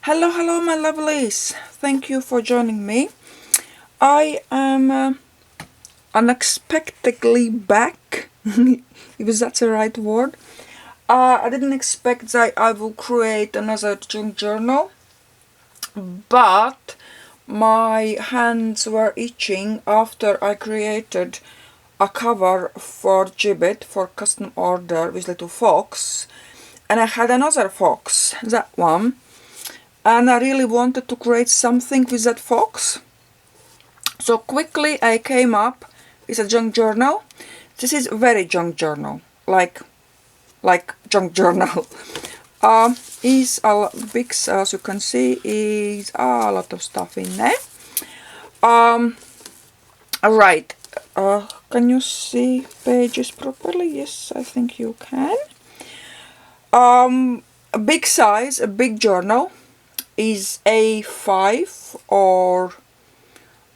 Hello, hello, my lovelies. Thank you for joining me. I am unexpectedly back, if that's the right word. I didn't expect that I will create another junk journal, but my hands were itching after I created a cover for Gibbet for custom order with little fox, and I had another fox, that one. And I really wanted to create something with that fox. So quickly I came up with a junk journal. This is very junk journal, like junk journal. Is a big, as you can see, is a lot of stuff in there. Right. Can you see pages properly? Yes, I think you can. A big size, a big journal is A5 or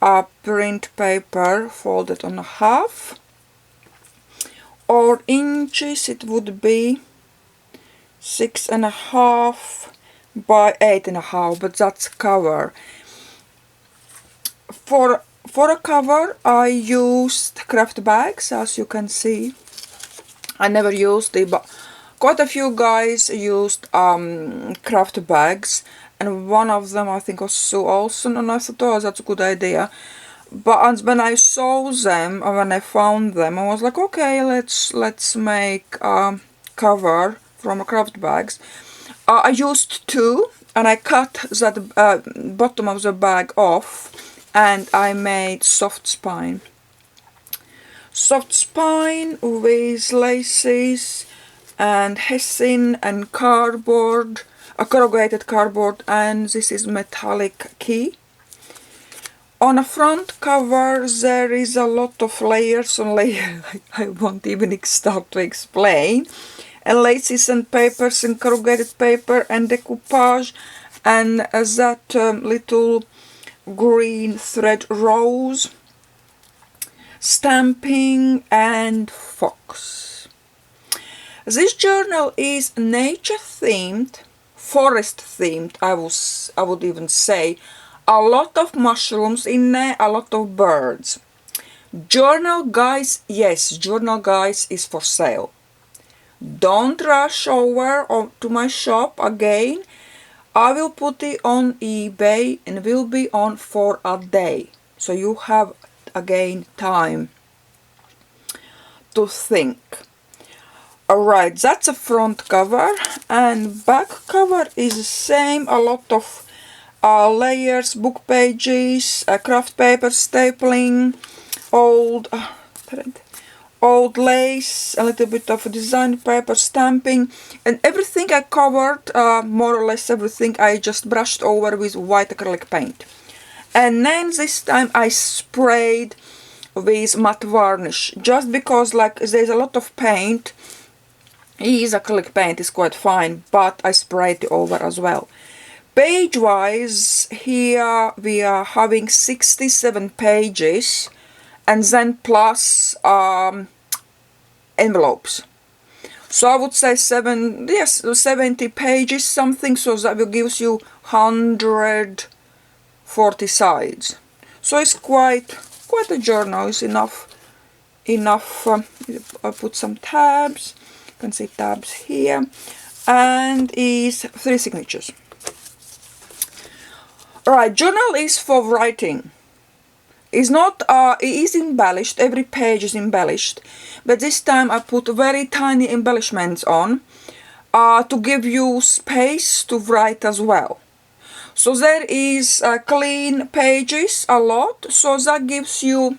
a print paper folded on half, or inches it would be 6.5 by 8.5, but that's cover. For a cover I used craft bags, as you can see. I never used it, but quite a few guys used craft bags, and one of them I think was Sue Olson, and I thought, oh, that's a good idea. But when I saw them, or when I found them, I was like, okay, let's make a cover from craft bags. I used two, and I cut that bottom of the bag off, and I made soft spine. Soft spine with laces and hessian and cardboard, a corrugated cardboard, and this is metallic key. On a front cover there is a lot of layers on layers. I won't even start to explain. And laces and papers and corrugated paper and decoupage and that little green thread rose, stamping and fox. This journal is nature themed, forest themed, I would even say. A lot of mushrooms in there, a lot of birds. Journal guys, yes, journal guys is for sale. Don't rush over to my shop again. I will put it on eBay and will be on for a day. So you have again time to think. Alright, that's a front cover, and back cover is the same. A lot of layers, book pages, craft paper stapling, old lace, a little bit of design paper stamping, and everything I covered, more or less everything, I just brushed over with white acrylic paint. And then this time I sprayed with matte varnish, just because like there's a lot of paint. Acrylic paint is quite fine, but I sprayed it over as well. Page wise, here we are having 67 pages, and then plus envelopes. So I would say 70 pages something, so that will give you 140 sides. So it's quite a journal. It's enough. I put some tabs. You can see tabs here, and is 3 signatures. Right, journal is for writing. It's not, it is embellished, every page is embellished, but this time I put very tiny embellishments on to give you space to write as well. So there is clean pages a lot, so that gives you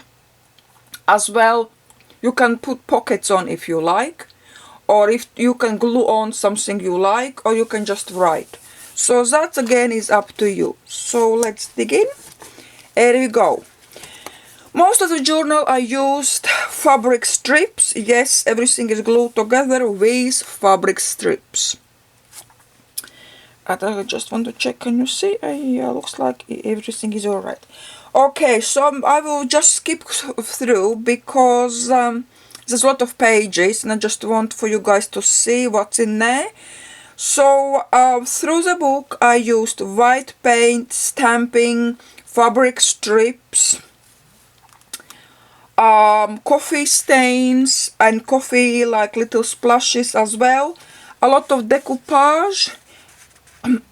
as well, you can put pockets on if you like, or if you can glue on something you like, or you can just write. So that again is up to you. So let's dig in. Here we go. Most of the journal I used fabric strips. Yes, everything is glued together with fabric strips. I just want to check, can you see? Yeah, looks like everything is alright. Okay, so I will just skip through because there's a lot of pages and I just want for you guys to see what's in there. So through the book I used white paint, stamping, fabric strips, coffee stains and coffee like little splashes as well, a lot of decoupage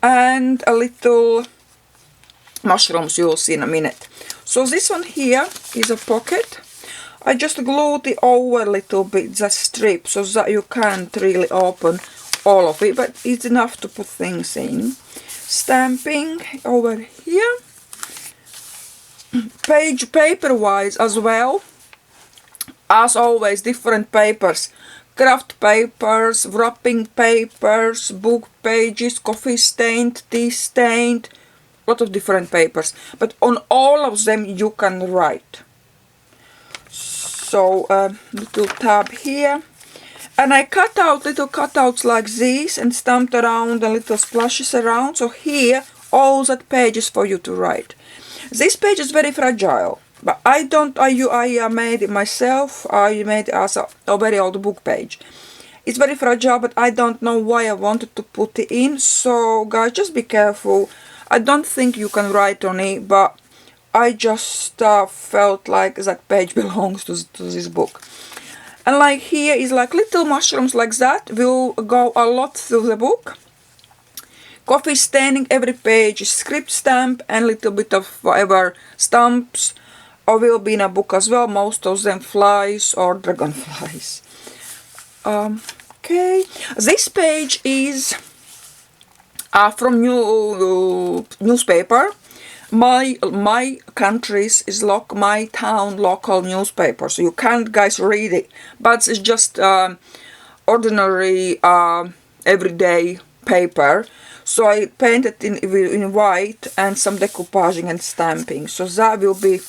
and a little mushrooms you'll see in a minute. So this one here is a pocket. I just glued it over a little bit, the strip, so that you can't really open all of it, but it's enough to put things in. Stamping over here. Page paper wise as well, as always, different papers. Craft papers, wrapping papers, book pages, coffee stained, tea stained, lot of different papers, but on all of them you can write. So little tab here, and I cut out little cutouts like these and stamped around and little splashes around. So here all that pages for you to write. This page is very fragile, but I made it myself. I made it as a very old book page. It's very fragile, but I don't know why I wanted to put it in. So guys, just be careful. I don't think you can write on it, but I just felt like that page belongs to this book. And like here is like little mushrooms like that will go a lot through the book. Coffee staining every page, script stamp and little bit of whatever stamps will be in a book as well. Most of them flies or dragonflies. Okay, this page is from newspaper. My country's is my town local newspaper, so you can't guys read it, but it's just ordinary everyday paper. So I painted in white and some decoupaging and stamping. So that will be,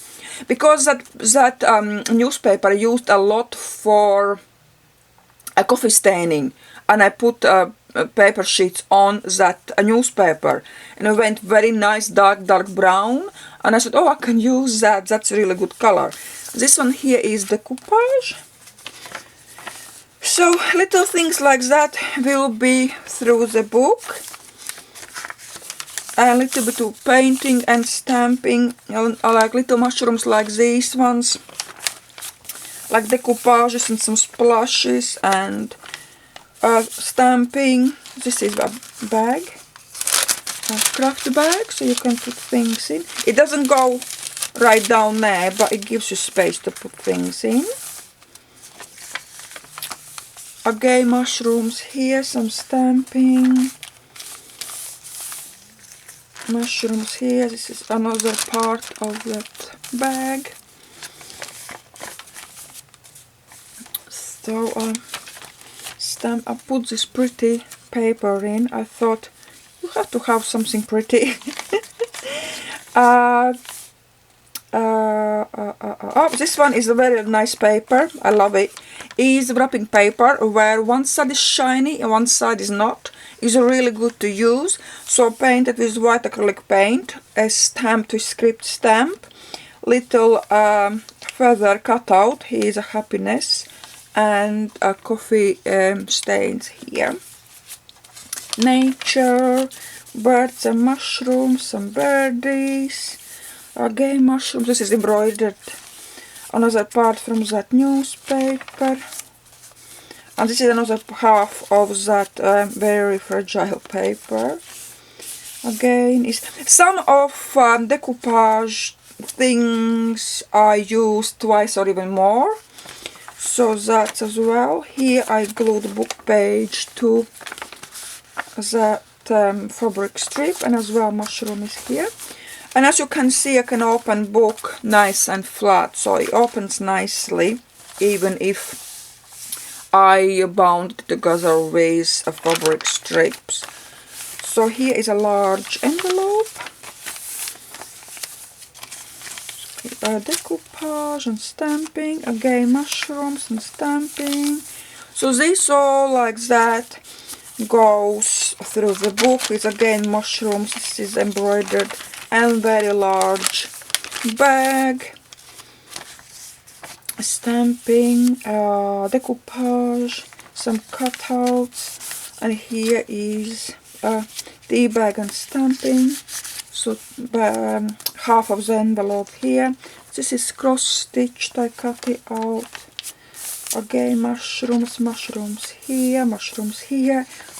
because that newspaper used a lot for coffee staining, and I put paper sheets on that newspaper, and it went very nice dark brown, and I said, oh, I can use that, that's a really good color. This one here is decoupage. So little things like that will be through the book. A little bit of painting and stamping. I like little mushrooms like these ones, like decoupages and some splashes and stamping. This is a bag, a craft bag, so you can put things in. It doesn't go right down there, but it gives you space to put things in. Again, mushrooms here, some stamping. Mushrooms here. This is another part of that bag. So I put this pretty paper in. I thought you have to have something pretty. This one is a very nice paper. I love it. It's wrapping paper where one side is shiny and one side is not. It's really good to use. So painted with white acrylic paint, a stamp to script stamp, little feather cutout. Here is a happiness and a coffee stains here. Nature, birds and mushrooms, some birdies. Again mushrooms. This is embroidered another part from that newspaper, and this is another half of that very fragile paper. Again is some of decoupage things I used twice or even more, so that's as well. Here I glued the book page to that fabric strip, and as well mushroom is here. And as you can see, I can open book nice and flat, so it opens nicely, even if I bound it together with fabric strips. So here is a large envelope, decoupage and stamping, again mushrooms and stamping. So this all like that goes through the book with again mushrooms. This is embroidered and very large bag, stamping, decoupage, some cutouts, And here is tea bag and stamping. So half of the envelope here. This is cross stitched. I cut it out. Again, mushrooms here,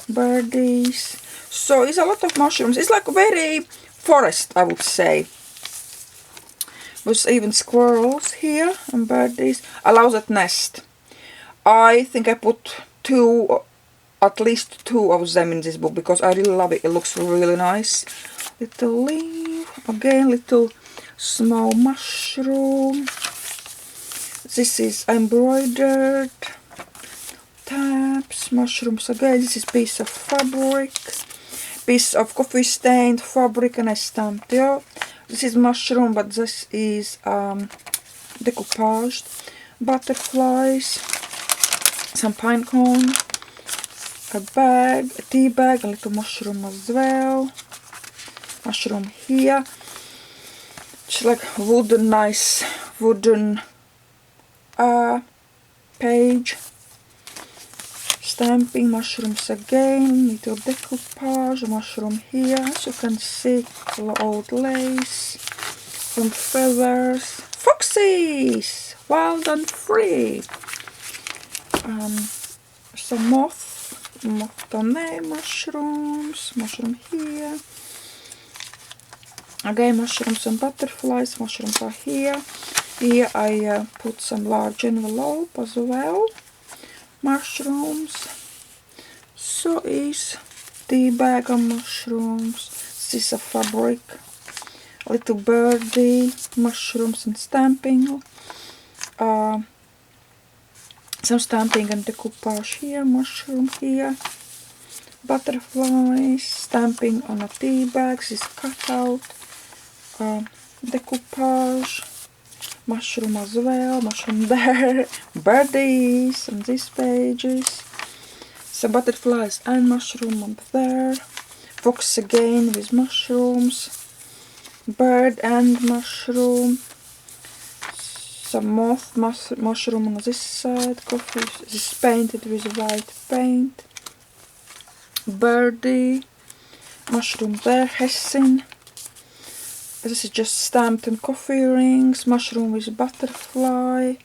birdies. So it's a lot of mushrooms. It's like very forest, I would say. With even squirrels here and birdies. Allows it nest. I think I put at least two of them in this book because I really love it. It looks really nice. Little leaf. Again, little small mushroom. This is embroidered tabs, mushrooms again. This is piece of fabric, piece of coffee stained fabric, and I stamped it. This is mushroom, but this is decoupaged. Butterflies, some pine cone, a bag, a tea bag, a little mushroom as well. Mushroom here. It's like wooden, nice wooden page. Stamping, mushrooms again, little decoupage, mushroom here. As you can see, old lace, some feathers, foxes, wild and free. Some moth on there, mushrooms, mushroom here. Again, mushrooms and butterflies, mushrooms are here. Here I put some large envelope as well. Mushrooms. So is tea bag of mushrooms. This is a fabric. A little birdie, mushrooms and stamping. Some stamping and decoupage here, mushroom here. Butterflies, stamping on a tea bag. This is cut out. Decoupage. Mushroom as well, mushroom there, birdies on these pages, some butterflies and mushroom up there, fox again with mushrooms, bird and mushroom, some moth mushroom on this side, coffee, this is painted with white paint, birdie, mushroom there, hessing. This is just stamped in coffee rings, mushroom with butterfly,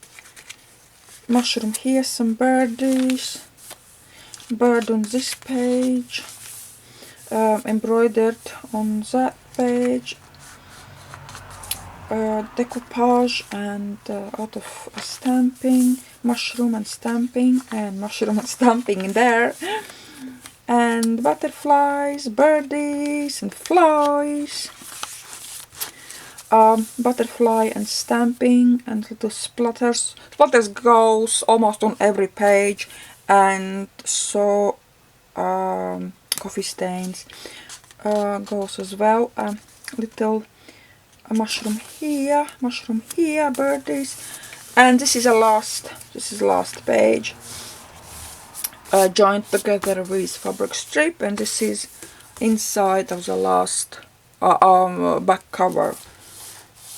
mushroom here, some birdies, bird on this page, embroidered on that page, decoupage and out of stamping, mushroom and stamping in there, and butterflies, birdies and flies. Butterfly and stamping and little splatters. Splatters goes almost on every page, and so coffee stains goes as well. Little mushroom here, birdies, and this is last page. Joined together with fabric strip, and this is inside of the last back cover.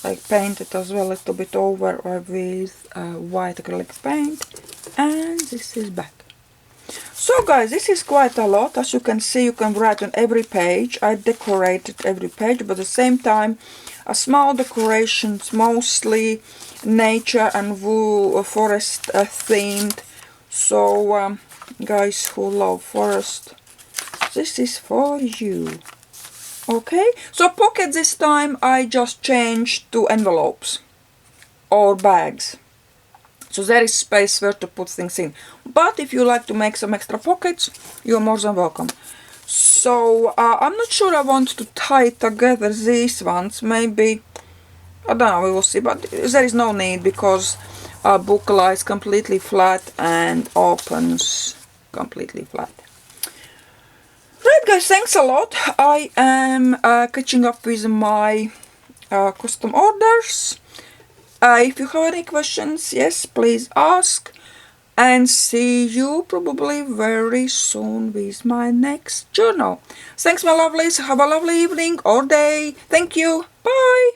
I painted as well a little bit over with white acrylic paint, and this is back. So guys, this is quite a lot. As you can see, you can write on every page. I decorated every page, but at the same time small decorations, mostly nature and forest themed. So guys who love forest, this is for you. Okay, so pocket this time I just changed to envelopes or bags. So there is space where to put things in. But if you like to make some extra pockets, you're more than welcome. So I'm not sure I want to tie together these ones. Maybe, I don't know, we will see. But there is no need because our book lies completely flat and opens completely flat. Right guys, thanks a lot. I am catching up with my custom orders. If you have any questions, yes, please ask. And see you probably very soon with my next journal. Thanks my lovelies. Have a lovely evening or day. Thank you. Bye.